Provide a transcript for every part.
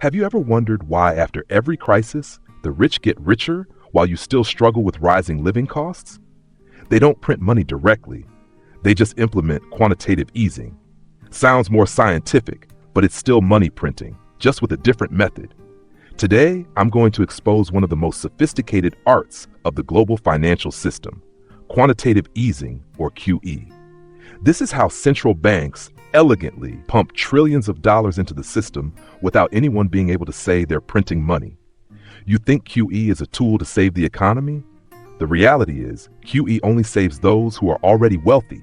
Have you ever wondered why, after every crisis, the rich get richer while you still struggle with rising living costs? They don't print money directly, they just implement quantitative easing. Sounds more scientific, but it's still money printing, just with a different method. Today, I'm going to expose one of the most sophisticated arts of the global financial system, quantitative easing, or QE. This is how central banks elegantly pump trillions of dollars into the system without anyone being able to say they're printing money. You think QE is a tool to save the economy? The reality is, QE only saves those who are already wealthy.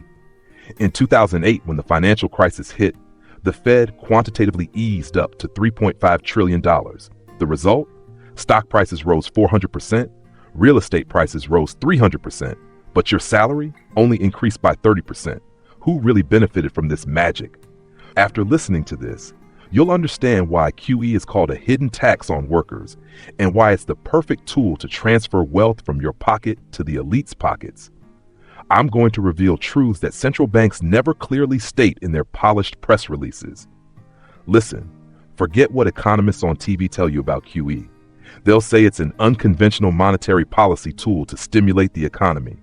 In 2008, when the financial crisis hit, the Fed quantitatively eased up to $3.5 trillion. The result? Stock prices rose 400%, real estate prices rose 300%, but your salary only increased by 30%. Who really benefited from this magic? After listening to this, you'll understand why QE is called a hidden tax on workers and why it's the perfect tool to transfer wealth from your pocket to the elite's pockets. I'm going to reveal truths that central banks never clearly state in their polished press releases. Listen, forget what economists on TV tell you about QE. They'll say it's an unconventional monetary policy tool to stimulate the economy.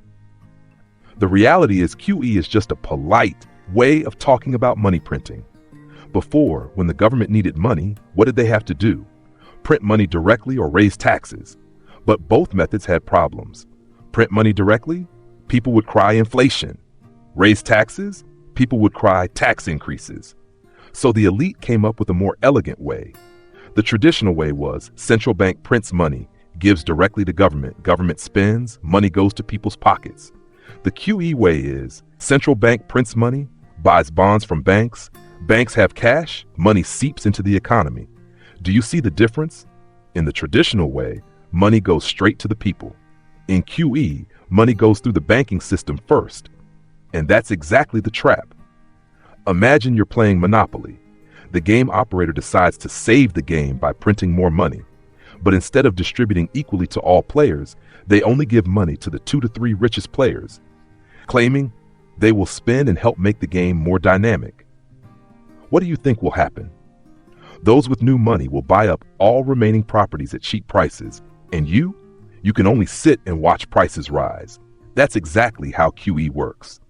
The reality is QE is just a polite way of talking about money printing. Before, when the government needed money, what did they have to do? Print money directly or raise taxes. But both methods had problems. Print money directly? People would cry inflation. Raise taxes? People would cry tax increases. So the elite came up with a more elegant way. The traditional way was central bank prints money, gives directly to government, government spends, money goes to people's pockets. The QE way is central bank prints money, buys bonds from banks, banks have cash, money seeps into the economy. Do you see the difference? In the traditional way, money goes straight to the people. In QE, money goes through the banking system first. And that's exactly the trap. Imagine you're playing Monopoly. The game operator decides to save the game by printing more money. But instead of distributing equally to all players, they only give money to the 2 to 3 richest players, claiming they will spend and help make the game more dynamic. What do you think will happen? Those with new money will buy up all remaining properties at cheap prices, and you can only sit and watch prices rise. That's exactly how QE works.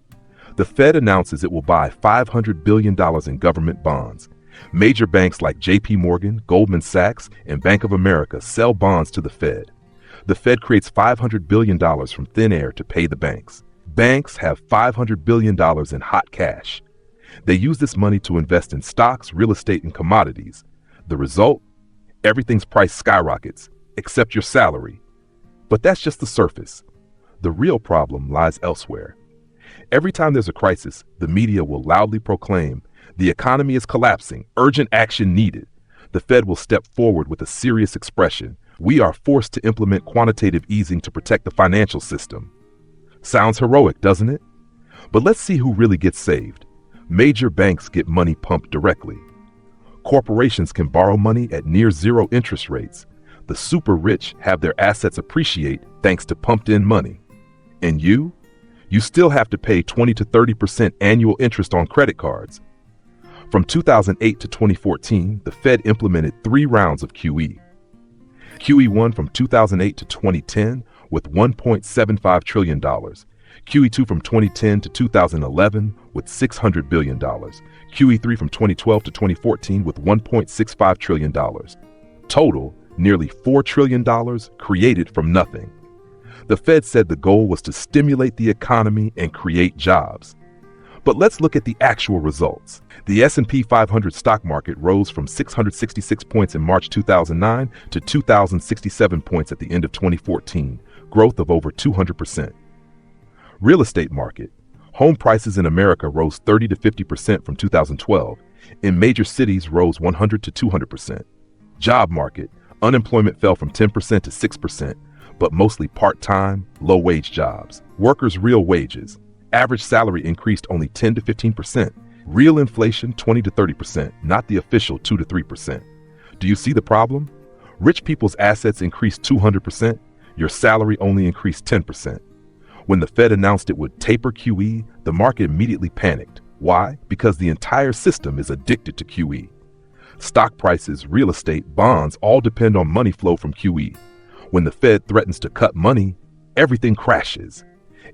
The Fed announces it will buy $500 billion in government bonds. Major banks like JP Morgan, Goldman Sachs, and Bank of America sell bonds to the Fed. The Fed creates $500 billion from thin air to pay the banks. Banks have $500 billion in hot cash. They use this money to invest in stocks, real estate, and commodities. The result? Everything's price skyrockets, except your salary. But that's just the surface. The real problem lies elsewhere. Every time there's a crisis, the media will loudly proclaim, the economy is collapsing, urgent action needed. The Fed will step forward with a serious expression, we are forced to implement quantitative easing to protect the financial system. Sounds heroic, doesn't it? But let's see who really gets saved. Major banks get money pumped directly. Corporations can borrow money at near zero interest rates. The super rich have their assets appreciate thanks to pumped-in money. And you still have to pay 20 to 30% annual interest on credit cards. From 2008 to 2014, the Fed implemented 3 rounds of QE. QE1 from 2008 to 2010 with $1.75 trillion. QE2 from 2010 to 2011 with $600 billion. QE3 from 2012 to 2014 with $1.65 trillion. Total, nearly $4 trillion created from nothing. The Fed said the goal was to stimulate the economy and create jobs. But let's look at the actual results. The S&P 500 stock market rose from 666 points in March 2009 to 2,067 points at the end of 2014, growth of over 200%. Real estate market. Home prices in America rose 30 to 50% from 2012. In major cities rose 100 to 200%. Job market. Unemployment fell from 10% to 6%, but mostly part-time, low-wage jobs. Workers' real wages. Average salary increased only 10 to 15%. Real inflation 20 to 30%, not the official 2 to 3%. Do you see the problem? Rich people's assets increased 200%, your salary only increased 10%. When the Fed announced it would taper QE, the market immediately panicked. Why? Because the entire system is addicted to QE. Stock prices, real estate, bonds all depend on money flow from QE. When the Fed threatens to cut money, everything crashes.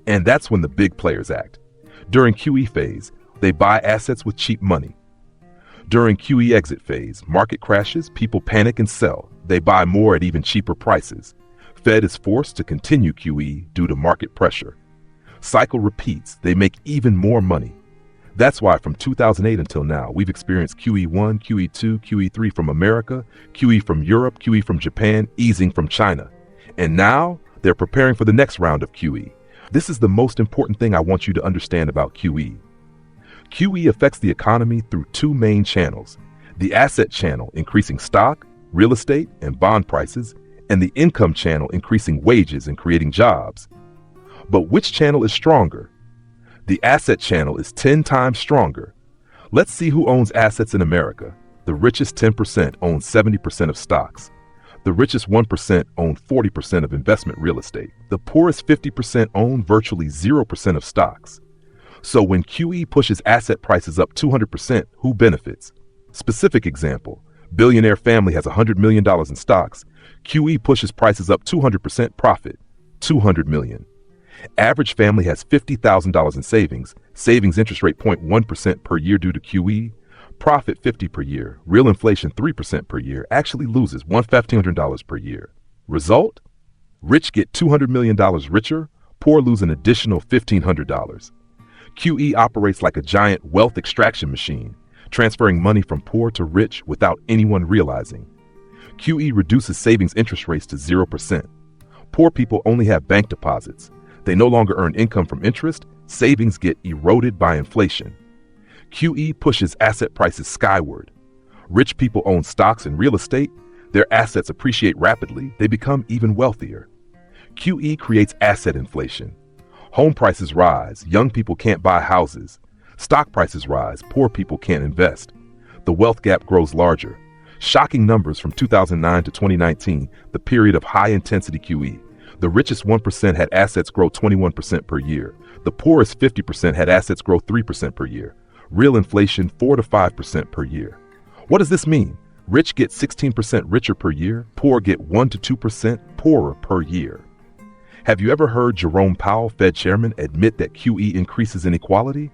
And that's when the big players act. During QE phase, they buy assets with cheap money. During QE exit phase, market crashes, people panic and sell. They buy more at even cheaper prices. Fed is forced to continue QE due to market pressure. Cycle repeats, they make even more money. That's why from 2008 until now, we've experienced QE1, QE2, QE3 from America, QE from Europe, QE from Japan, easing from China. And now they're preparing for the next round of QE. This is the most important thing I want you to understand about QE. QE affects the economy through two main channels: the asset channel, increasing stock, real estate, and bond prices, and the income channel, increasing wages and creating jobs. But which channel is stronger? The asset channel is 10 times stronger. Let's see who owns assets in America. The richest 10% own 70% of stocks. The richest 1% own 40% of investment real estate. The poorest 50% own virtually 0% of stocks. So when QE pushes asset prices up 200%, who benefits? Specific example, billionaire family has $100 million in stocks. QE pushes prices up 200%, profit, $200 million. Average family has $50,000 in savings. Savings interest rate 0.1% per year due to QE. Profit $50 per year. Real inflation 3% per year. Actually loses $1,500 per year. Result? Rich get $200 million richer. Poor lose an additional $1,500. QE operates like a giant wealth extraction machine, transferring money from poor to rich without anyone realizing. QE reduces savings interest rates to 0%. Poor people only have bank deposits. They no longer earn income from interest. Savings get eroded by inflation. QE pushes asset prices skyward. Rich people own stocks and real estate. Their assets appreciate rapidly. They become even wealthier. QE creates asset inflation. Home prices rise. Young people can't buy houses. Stock prices rise. Poor people can't invest. The wealth gap grows larger. Shocking numbers from 2009 to 2019, the period of high-intensity QE. The richest 1% had assets grow 21% per year. The poorest 50% had assets grow 3% per year. Real inflation 4 to 5% per year. What does this mean? Rich get 16% richer per year. Poor get 1 to 2% poorer per year. Have you ever heard Jerome Powell, Fed chairman, admit that QE increases inequality?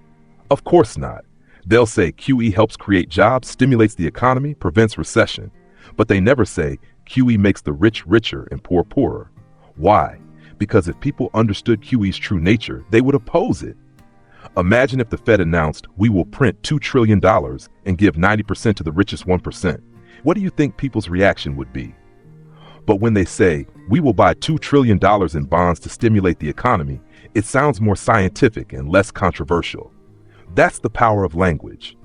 Of course not. They'll say QE helps create jobs, stimulates the economy, prevents recession. But they never say QE makes the rich richer and poor poorer. Why? Because if people understood QE's true nature, they would oppose it. Imagine if the Fed announced, we will print $2 trillion and give 90% to the richest 1%. What do you think people's reaction would be? But when they say, we will buy $2 trillion in bonds to stimulate the economy, it sounds more scientific and less controversial. That's the power of language.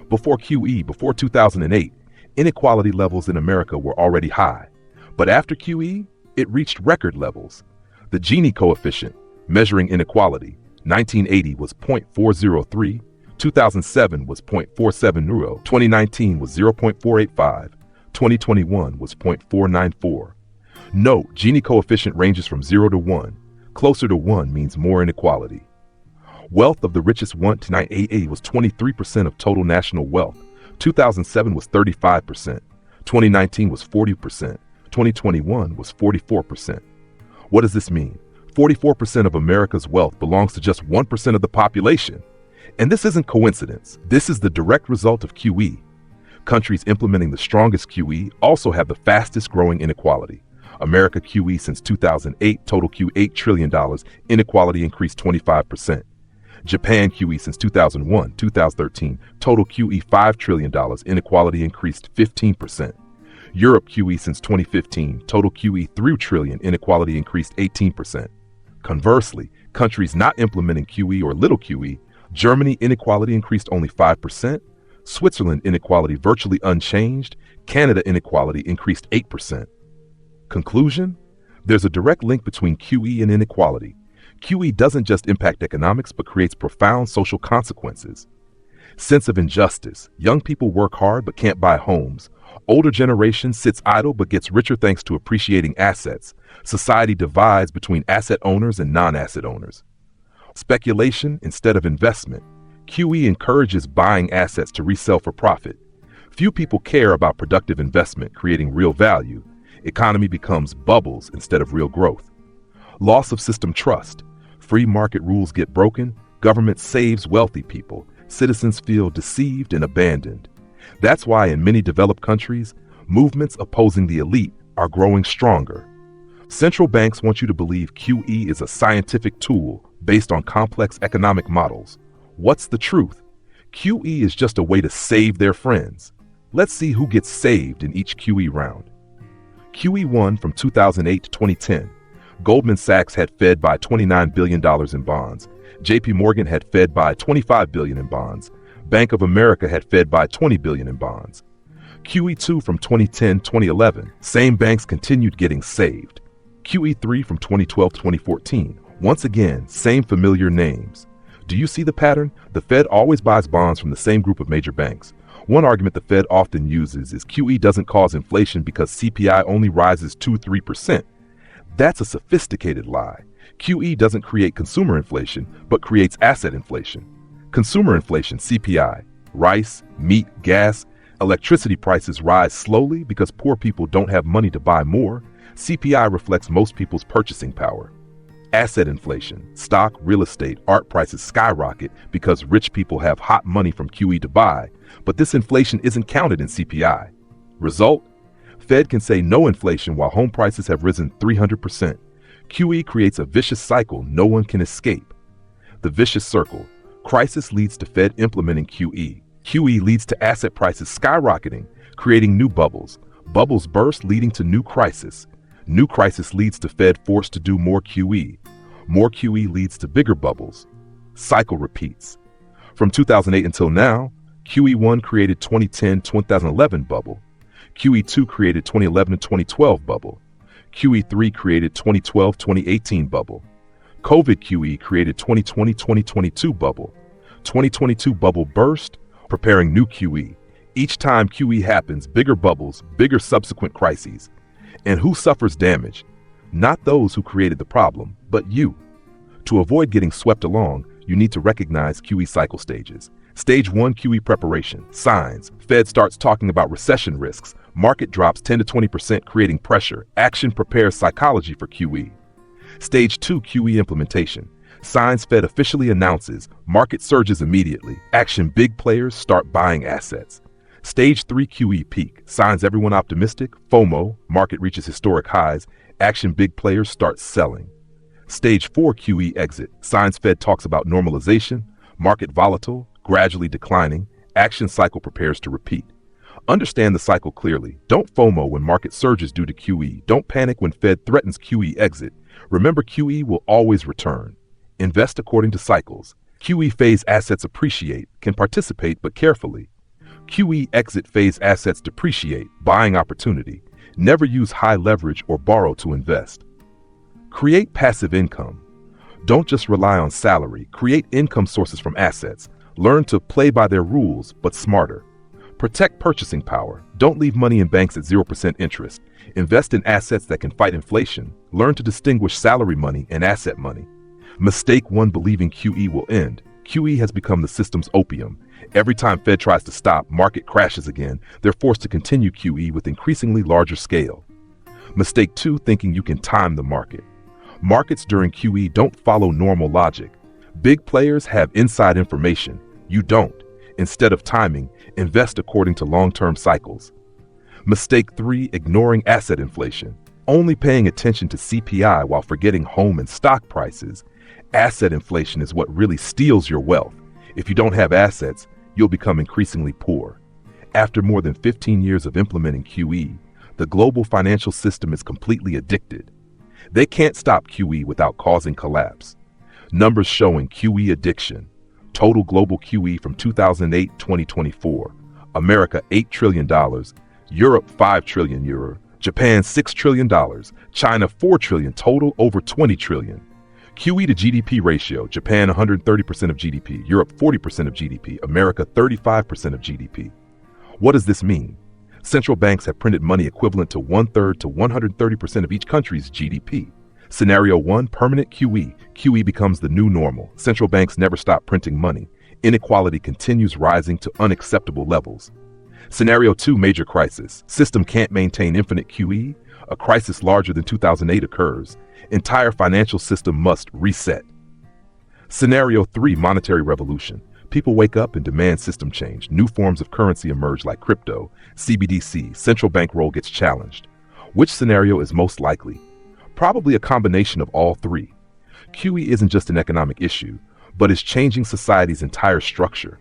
Before QE, before 2008, inequality levels in America were already high. But after QE, it reached record levels. The Gini coefficient, measuring inequality, 1980 was 0.403, 2007 was 0.470, 2019 was 0.485, 2021 was 0.494. Note, Gini coefficient ranges from 0 to 1. Closer to 1 means more inequality. Wealth of the richest 1 to 1980 was 23% of total national wealth. 2007 was 35%. 2019 was 40%. 2021 was 44%. What does this mean? 44% of America's wealth belongs to just 1% of the population. And this isn't coincidence. This is the direct result of QE. Countries implementing the strongest QE also have the fastest growing inequality. America QE since 2008, total QE $8 trillion, inequality increased 25%. Japan QE since 2001, 2013, total QE $5 trillion, inequality increased 15%. Europe QE since 2015, total QE $3 trillion, inequality increased 18%. Conversely, countries not implementing QE or little QE, Germany inequality increased only 5%, Switzerland inequality virtually unchanged, Canada inequality increased 8%. Conclusion? There's a direct link between QE and inequality. QE doesn't just impact economics, but creates profound social consequences. Sense of injustice. Young people work hard but can't buy homes. Older generation sits idle but gets richer thanks to appreciating assets. Society divides between asset owners and non-asset owners. Speculation instead of investment. QE encourages buying assets to resell for profit. Few people care about productive investment creating real value. Economy becomes bubbles instead of real growth. Loss of system trust. Free market rules get broken. Government saves wealthy people. Citizens feel deceived and abandoned. That's why in many developed countries, movements opposing the elite are growing stronger. Central banks want you to believe QE is a scientific tool based on complex economic models. What's the truth? QE is just a way to save their friends. Let's see who gets saved in each QE round. QE1 from 2008 to 2010. Goldman Sachs had Fed by $29 billion in bonds. JP Morgan had Fed by $25 billion in bonds. Bank of America had Fed by $20 billion in bonds. QE2 from 2010-2011. Same banks continued getting saved. QE3 from 2012 to 2014. Once again, same familiar names. Do you see the pattern? The Fed always buys bonds from the same group of major banks. One argument the Fed often uses is QE doesn't cause inflation because CPI only rises 2-3%. That's a sophisticated lie. QE doesn't create consumer inflation, but creates asset inflation. Consumer inflation, CPI, rice, meat, gas, electricity prices rise slowly because poor people don't have money to buy more. CPI reflects most people's purchasing power. Asset inflation, stock, real estate, art prices skyrocket because rich people have hot money from QE to buy, but this inflation isn't counted in CPI. Result? Fed can say no inflation while home prices have risen 300%. QE creates a vicious cycle no one can escape. The vicious circle. Crisis leads to Fed implementing QE. QE leads to asset prices skyrocketing, creating new bubbles. Bubbles burst leading to new crisis. New crisis leads to Fed forced to do more QE. More QE leads to bigger bubbles. Cycle repeats. From 2008 until now, QE1 created 2010-2011 bubble. QE2 created 2011-2012 bubble. QE3 created 2012-2018 bubble. COVID QE created 2020-2022 bubble. 2022 bubble burst, preparing new QE. Each time QE happens, bigger bubbles, bigger subsequent crises. And who suffers damage? Not those who created the problem, but you. To avoid getting swept along, you need to recognize QE cycle stages. Stage 1 QE preparation. Signs. Fed starts talking about recession risks. Market drops 10 to 20%, creating pressure. Action prepares psychology for QE. Stage 2 QE implementation. Signs Fed officially announces. Market surges immediately. Action big players start buying assets. Stage 3 QE peak. Signs everyone optimistic. FOMO. Market reaches historic highs. Action big players start selling. Stage 4 QE exit. Signs Fed talks about normalization. Market volatile, gradually declining. Action cycle prepares to repeat. Understand the cycle clearly. Don't FOMO when market surges due to QE. Don't panic when Fed threatens QE exit. Remember, QE will always return. Invest according to cycles. QE phase assets appreciate, can participate but carefully. QE exit phase assets depreciate, buying opportunity. Never use high leverage or borrow to invest. Create passive income. Don't just rely on salary. Create income sources from assets. Learn to play by their rules, but smarter. Protect purchasing power. Don't leave money in banks at 0% interest. Invest in assets that can fight inflation. Learn to distinguish salary money and asset money. Mistake 1, believing QE will end. QE has become the system's opium. Every time Fed tries to stop, market crashes again. They're forced to continue QE with increasingly larger scale. Mistake 2, thinking you can time the market. Markets during QE don't follow normal logic. Big players have inside information. You don't. Instead of timing, invest according to long-term cycles. Mistake 3, ignoring asset inflation. Only paying attention to CPI while forgetting home and stock prices. Asset inflation is what really steals your wealth. If you don't have assets, you'll become increasingly poor. After more than 15 years of implementing QE, the global financial system is completely addicted. They can't stop QE without causing collapse. Numbers showing QE addiction. Total global QE from 2008-2024. America $8 trillion, Europe €5 trillion, Japan $6 trillion, China $4 trillion, total over $20 trillion. QE to GDP ratio, Japan 130% of GDP, Europe 40% of GDP, America 35% of GDP. What does this mean? Central banks have printed money equivalent to 1/3 to 130% of each country's GDP. Scenario 1, permanent QE. QE becomes the new normal. Central banks never stop printing money. Inequality continues rising to unacceptable levels. Scenario 2, major crisis. System can't maintain infinite QE. A crisis larger than 2008 occurs. Entire financial system must reset. Scenario 3, monetary revolution. People wake up and demand system change. New forms of currency emerge like crypto, CBDC, central bank role gets challenged. Which scenario is most likely? Probably a combination of all three. QE isn't just an economic issue, but is changing society's entire structure.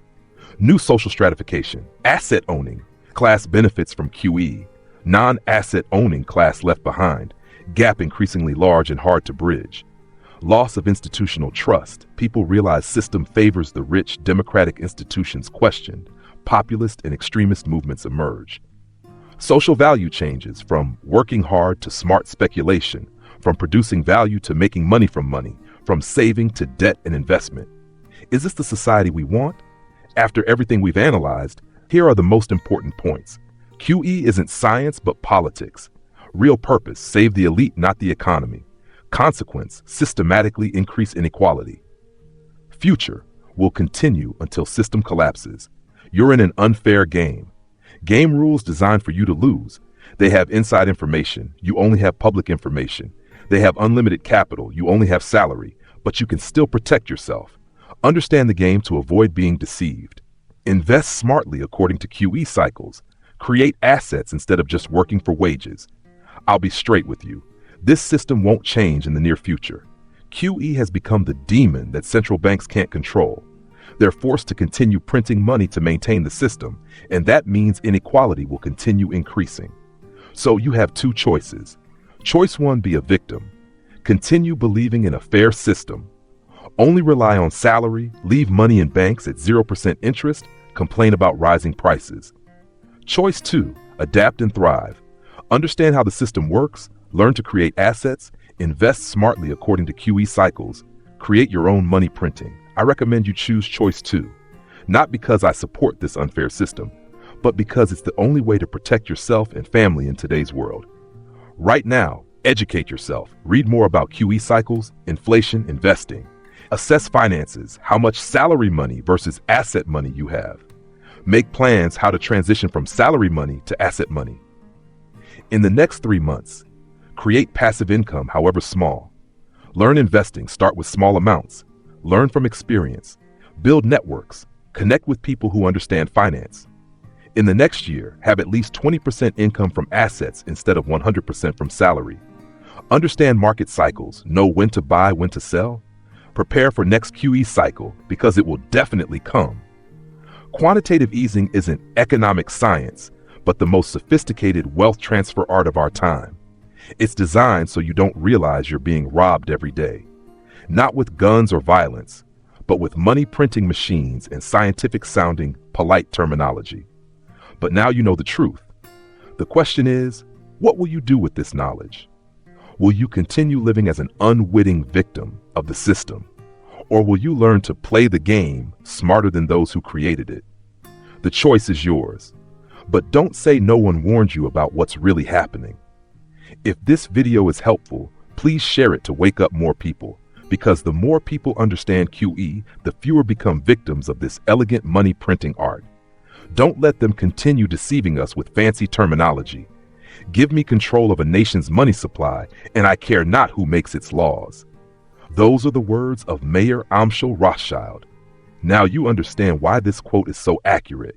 New social stratification, asset owning, class benefits from QE, non-asset owning class left behind, gap increasingly large and hard to bridge. Loss of institutional trust. People realize system favors the rich, democratic institutions questioned, populist and extremist movements emerge. Social value changes from working hard to smart speculation, from producing value to making money, from saving to debt and investment. Is this the society we want? After everything we've analyzed, here are the most important points. QE isn't science but politics. Real purpose, save the elite, not the economy. Consequence, systematically increase inequality. Future, will continue until system collapses. You're in an unfair game. Game rules designed for you to lose. They have inside information. You only have public information. They have unlimited capital. You only have salary, but you can still protect yourself. Understand the game to avoid being deceived. Invest smartly according to QE cycles. Create assets instead of just working for wages. I'll be straight with you. This system won't change in the near future. QE has become the demon that central banks can't control. They're forced to continue printing money to maintain the system, and that means inequality will continue increasing. So you have two choices. Choice 1, be a victim. Continue believing in a fair system. Only rely on salary, leave money in banks at 0% interest, complain about rising prices. Choice 2, adapt and thrive. Understand how the system works, learn to create assets, invest smartly according to QE cycles, create your own money printing. I recommend you choose choice 2, not because I support this unfair system, but because it's the only way to protect yourself and family in today's world. Right now, educate yourself, read more about QE cycles, inflation, investing. Assess finances, how much salary money versus asset money you have. Make plans how to transition from salary money to asset money. In the next 3 months, create passive income, however small. Learn investing, start with small amounts. Learn from experience. Build networks. Connect with people who understand finance. In the next year, have at least 20% income from assets instead of 100% from salary. Understand market cycles, know when to buy, when to sell. Prepare for next QE cycle because it will definitely come. Quantitative easing isn't economic science, but the most sophisticated wealth transfer art of our time. It's designed so you don't realize you're being robbed every day. Not with guns or violence, but with money printing machines and scientific sounding, polite terminology. But now you know the truth. The question is, what will you do with this knowledge? Will you continue living as an unwitting victim of the system? Or will you learn to play the game smarter than those who created it? The choice is yours. But don't say no one warned you about what's really happening. If this video is helpful, please share it to wake up more people, because the more people understand QE, the fewer become victims of this elegant money printing art. Don't let them continue deceiving us with fancy terminology. Give me control of a nation's money supply, and I care not who makes its laws. Those are the words of Mayor Amschel Rothschild. Now you understand why this quote is so accurate.